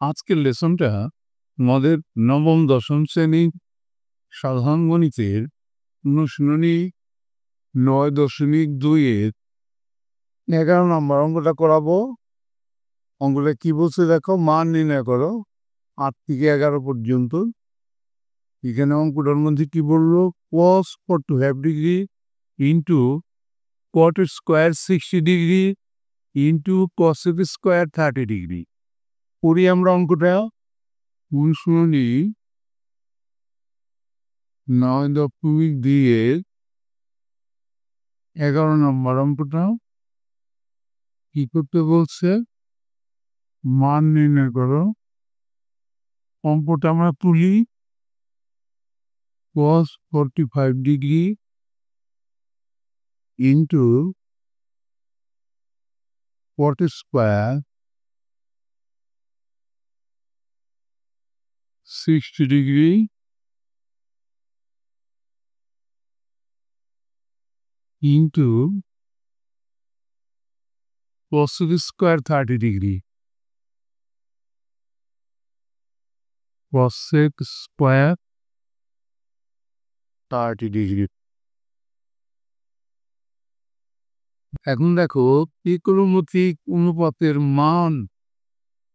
আজকের লেসনটা আমাদের নবম দশম শ্রেণীর সাধারণ গণিতের অনুশীলনী 9.2-এর 11 নম্বর অঙ্কটা করাবো। অঙ্কটা কি বলছে দেখো, মান নির্ণয় করো 8 থেকে 11 পর্যন্ত। এখানে অঙ্কটার মধ্যে কি বললো, cos 45 degree into cot square 60 degree into cosec square 30 degree. করি আমরা অঙ্কটা। অনুশীলনী 9.2-এর 11 নম্বর অঙ্কটা কি করতে বলছে, মান নির্ণয় করো। অঙ্কটা আমরা তুলি। cos 45 degree into cot square 60 degree into cosec square 30 degree. cosec square 30 degree. এখন দেখো, ত্রিকোণমিতিক অনুপাতের মান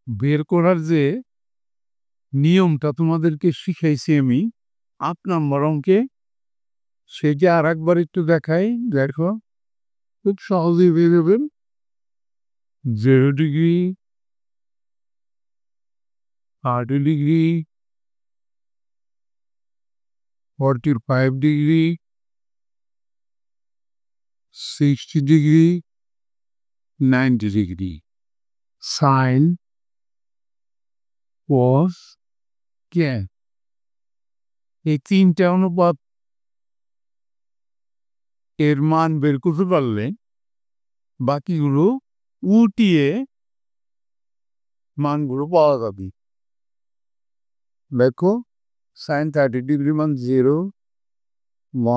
বের করার যে নিয়মটা তোমাদেরকে শিখাইছি আমি 8 নম্বর অঙ্কে, সেটা আর একবার একটু দেখাই। দেখো, খুব সহজেই বের হবেন। 0 degree, 30 degree, 45 degree, 60 degree, 90 degree. Sine, cos, tan, এই তিনটা অনুপাত এর মান বের করতে পারলে বাকিগুলো উল্টিয়ে মানগুলো পাওয়া যাবে। দেখো, সাইন 30 ডিগ্রি মান 0,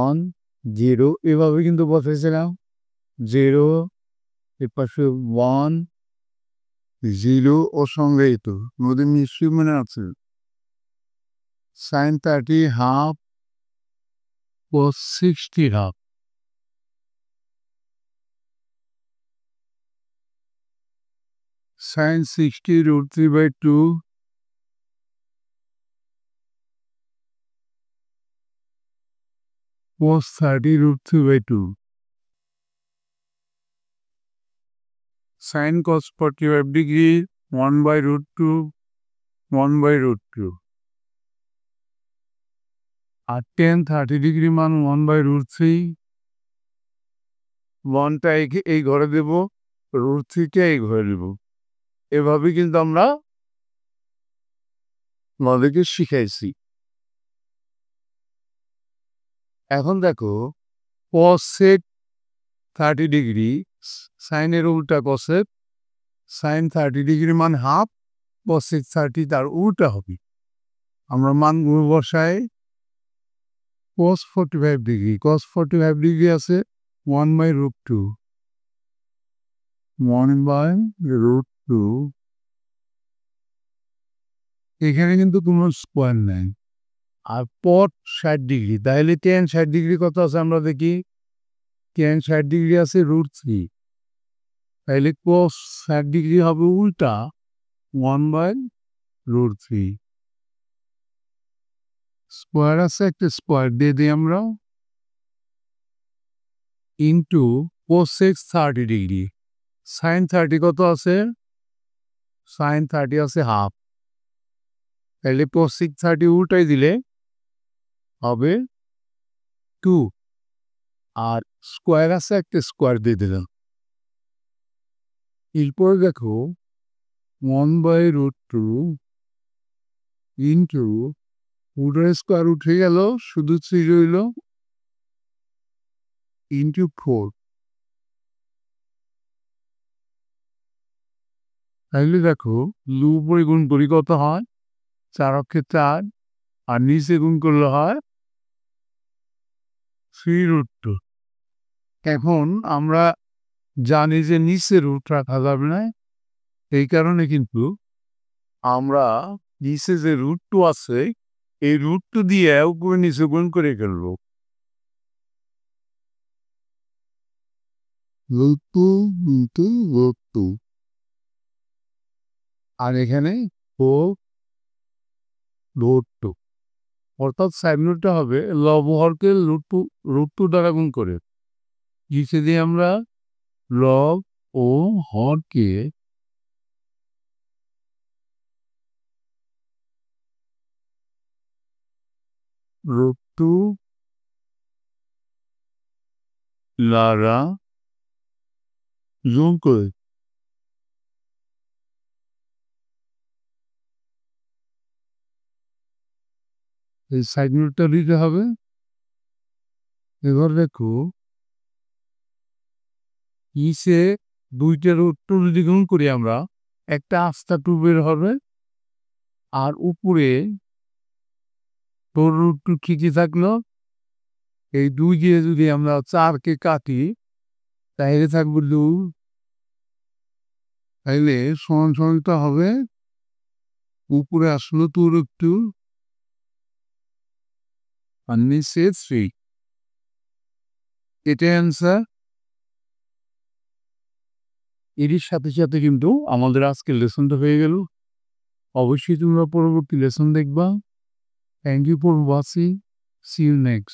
1, 0 এভাবে কিন্তু বসাইছিলাম। 0 এর পাশে 1, 0 ও সংজ্ঞায়িত নদীর নিশ্চয়ই মনে আছে। Sine 30 half, cos 60 half. Sine 60 √3/2, cos 30 √3/2। Sine cos 45 degree 1/√2, 1/√2। আর tan 30 ডিগ্রি মান 1/√3। 1টা এই ঘরে দেব, √3টা এই ঘরে দেব। এভাবে কিন্তু আমরা আমাদেরকে শিখাইছি। এখন দেখো, cosec 30 ডিগ্রি, সাইনের উল্টা cosec, সাইন 30 ডিগ্রি মান হাফ, cosec 30 তার উল্টা হবে। আমরা মানগুলো বসাই। cos 45 ডিগ্রি, cos 45 ডিগ্রি আছে 1/√2, 1/√2। এখানে কিন্তু কোনো স্কোয়ার নেই। আর পট 60 ডিগ্রি, তাহলে tan 60 ডিগ্রি কত আছে আমরা দেখি। tan 60 ডিগ্রি আছে √3, তাহলে cos 60 ডিগ্রি হবে উল্টা 1/√3। স্কোয়ার আছে, একটা স্কোয়ার দিয়ে দিই আমরা, ইন্টু cosec 30 ডিগ্রি। সাইন 30 কত আছে, সাইন 30 আছে হাফ, তাহলে cosec 30 উল্টাই দিলে হবে 2। আর স্কোয়ার আছে, একটা স্কোয়ার দিয়ে দিলাম। এরপর দেখো, 1/√2 ইন্টু পুরো স্কোয়ার উঠে গেল, শুধু 3 রইল, ইন্টু 4। তাহলে দেখো, উপরে গুণ করি কত হয়, 4 অক্ষে 4, আর নিচে গুণ করলে হয় 3√2। এখন আমরা জানি যে নিচে রুট রাখা যাবে না, এই কারণে কিন্তু আমরা নিচে যে রুটটু আছে এই রুটটু দিয়ে উপরে নিচে গুণ করে ফেলবো। আর এখানে রুট টু, অর্থাৎ সাইড নোটটা হবে লব-হরকে রুট টু দ্বারা গুণ করে। নিচে দিয়ে আমরা লব ও হরকে রুট টু দ্বারা গুণ করে। এই সাইড নোটটা দিতে হবে। এবার দেখো নিচে দুইটা রুট টু যদি গুণ করি আমরা, একটা আস্তা টু বের হবে, আর উপরে রুট টু কি থাকলো, এই 2 দিয়ে যদি আমরা 4কে কাটি তাহলে থাকবে 2, তাইলে সমানটা হবে উপরে আসলো 2√2 আর নিচে 3। এটাই অ্যান্সার। এরই সাথে সাথে কিন্তু আমাদের আজকের লেসনটা হয়ে গেল। অবশ্যই তোমরা পরবর্তী লেসন দেখবা। Thank you for watching. See you next.